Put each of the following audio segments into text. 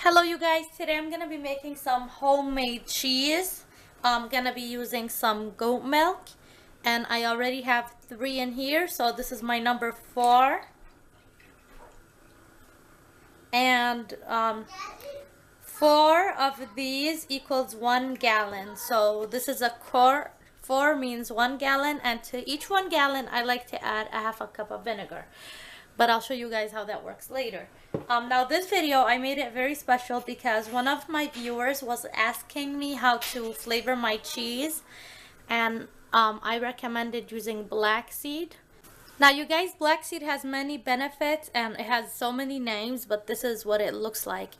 Hello you guys, today I'm going to be making some homemade cheese. I'm going to be using some goat milk and I already have 3 in here, so this is my number 4. And 4 of these equals 1 gallon, so this is a quart. 4 means 1 gallon, and to each 1 gallon I like to add a half a cup of vinegar. But I'll show you guys how that works later. Now this video, I made it very special because one of my viewers was asking me how to flavor my cheese, and I recommended using black seed. Now you guys, black seed has many benefits and it has so many names, but this is what it looks like.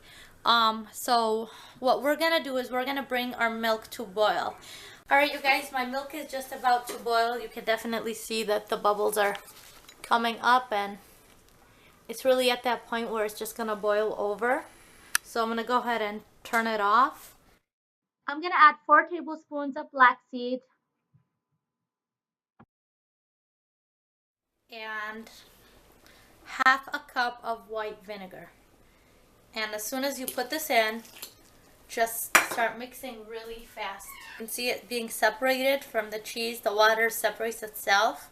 So what we're gonna do is we're gonna bring our milk to boil. Alright you guys, my milk is just about to boil. You can definitely see that the bubbles are coming up and it's really at that point where it's just gonna boil over. So I'm gonna go ahead and turn it off. I'm gonna add 4 tablespoons of black seed and half a cup of white vinegar. And as soon as you put this in, just start mixing really fast. You can see it being separated from the cheese. The water separates itself.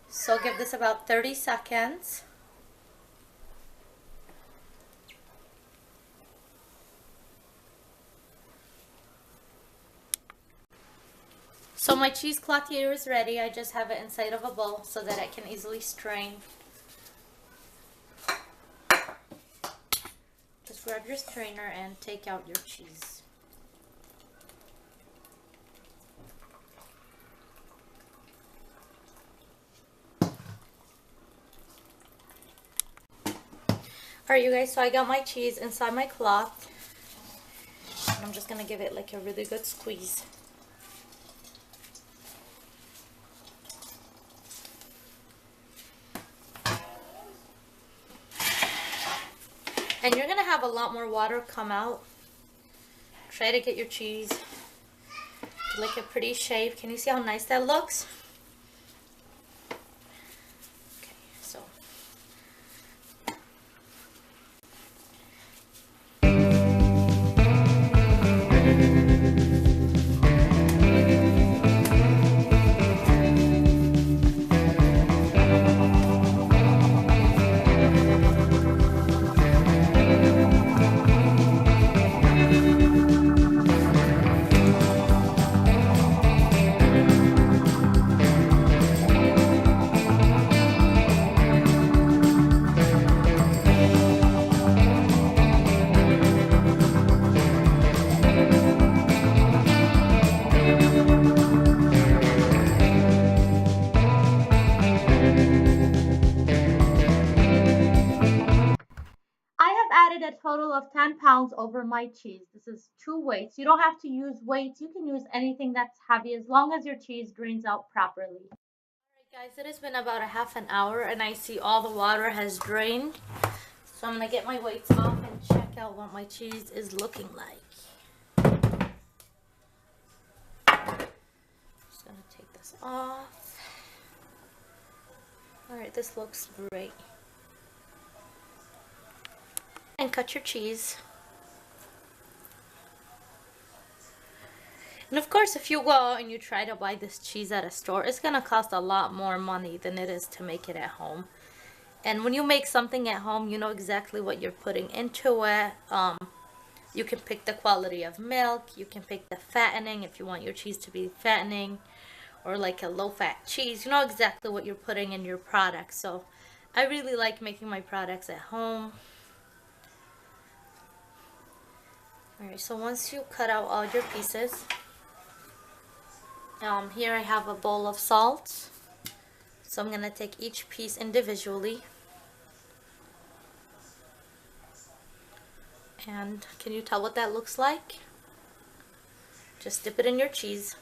So give this about 30 seconds. So my cheesecloth here is ready. I just have it inside of a bowl so that I can easily strain. Just grab your strainer and take out your cheese. Alright you guys, so I got my cheese inside my cloth. And I'm just going to give it like a really good squeeze. And you're going to have a lot more water come out. Try to get your cheese to like a pretty shape. Can you see how nice that looks? Okay, so added a total of 10 pounds over my cheese. This is 2 weights. You don't have to use weights. You can use anything that's heavy as long as your cheese drains out properly. Alright guys, it has been about a half an hour and I see all the water has drained. So I'm going to get my weights off and check out what my cheese is looking like. Just going to take this off. Alright, this looks great. And cut your cheese. And of course, if you go out and you try to buy this cheese at a store, it's gonna cost a lot more money than it is to make it at home. And when you make something at home, you know exactly what you're putting into it. You can pick the quality of milk, you can pick the fattening if you want your cheese to be fattening, or like a low-fat cheese. You know exactly what you're putting in your product. So I really like making my products at home. Alright, so once you cut out all your pieces, here I have a bowl of salt. So I'm going to take each piece individually. And can you tell what that looks like? Just dip it in your cheese.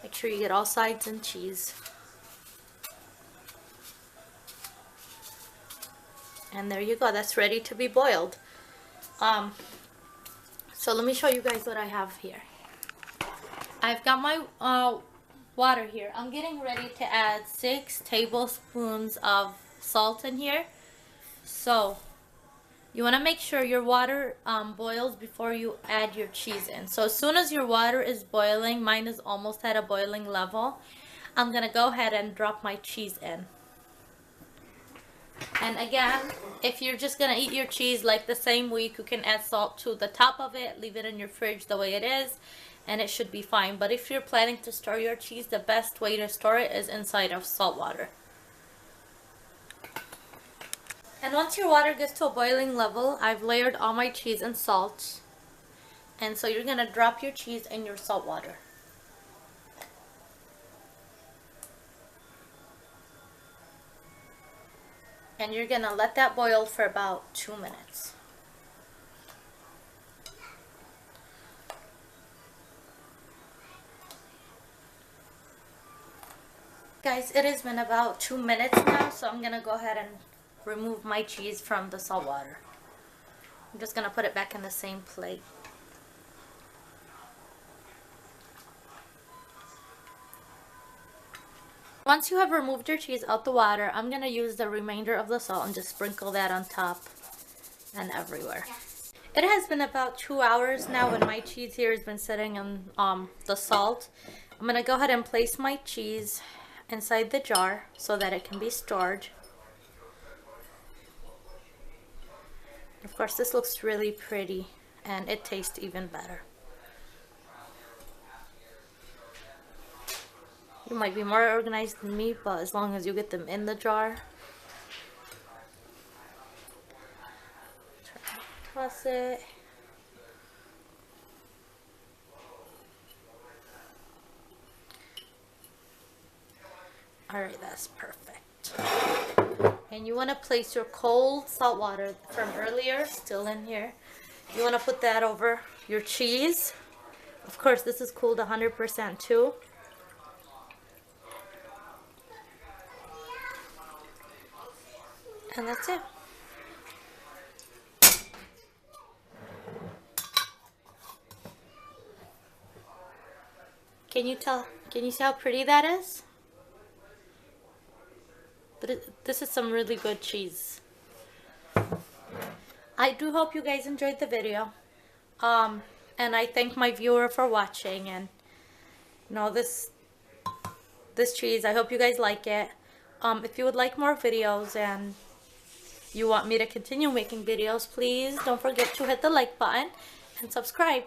Make sure you get all sides and cheese. And there you go, that's ready to be boiled. So let me show you guys what I have here. I've got my water here. I'm getting ready to add 6 tablespoons of salt in here. So you want to make sure your water boils before you add your cheese in. So as soon as your water is boiling, mine is almost at a boiling level, I'm going to go ahead and drop my cheese in. And again, if you're just going to eat your cheese like the same week, you can add salt to the top of it, leave it in your fridge the way it is, and it should be fine. But if you're planning to store your cheese, the best way to store it is inside of salt water. And once your water gets to a boiling level, I've layered all my cheese and salt. And so you're going to drop your cheese in your salt water. And you're going to let that boil for about 2 minutes. Guys, it has been about 2 minutes now, so I'm going to go ahead and remove my cheese from the salt water. I'm just going to put it back in the same plate. Once you have removed your cheese out the water, I'm going to use the remainder of the salt and just sprinkle that on top and everywhere. It has been about 2 hours now and my cheese here has been sitting in the salt. I'm going to go ahead and place my cheese inside the jar so that it can be stored. Of course, this looks really pretty and it tastes even better. You might be more organized than me, but as long as you get them in the jar. Toss it. Alright, that's perfect. And you want to place your cold salt water from earlier, still in here. You want to put that over your cheese. Of course, this is cooled 100% too. And that's it. Can you see how pretty that is? But this is some really good cheese. I do hope you guys enjoyed the video. And I thank my viewer for watching, and this cheese, I hope you guys like it. If you would like more videos and you want me to continue making videos, please don't forget to hit the like button and subscribe.